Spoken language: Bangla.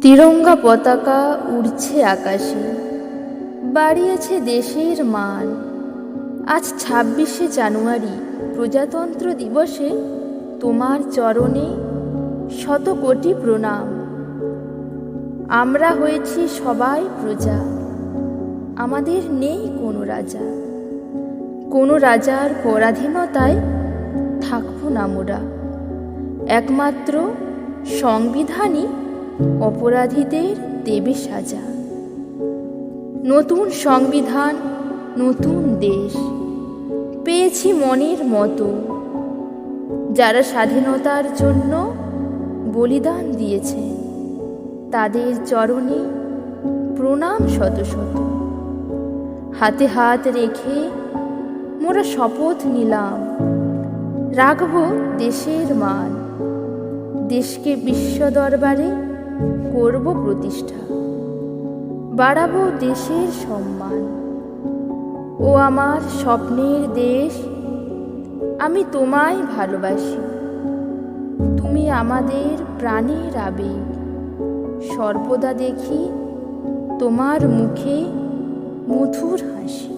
তিরঙ্গা পতাকা উড়ছে আকাশে, বাড়িয়েছে দেশের মান। আজ ২৬শে জানুয়ারি প্রজাতন্ত্র দিবসে তোমার চরণে শত কোটি প্রণাম। আমরা হয়েছি সবাই প্রজা, আমাদের নেই কোনো রাজা। কোনো রাজার পরাধীনতায় থাকব না মোরা। একমাত্র সংবিধানই অপরাধীদের দেবে সাজা। নতুন সংবিধান, নতুন দেশ পেয়েছি মনের মতো। যারা স্বাধীনতার জন্য বলিদান দিয়েছে, তাদের চরণে প্রণাম শত শত। হাতে হাত রেখে মোরা শপথ নিলাম, রাখব দেশের মান। দেশকে বিশ্ব দরবারে করব প্রতিষ্ঠা, বাড়াবো দেশের সম্মান। ও আমার স্বপ্নের দেশ, আমি তোমায় ভালোবাসি। তুমি আমাদের প্রাণের আবেগ, সর্বদা দেখি তোমার মুখে মধুর হাসি।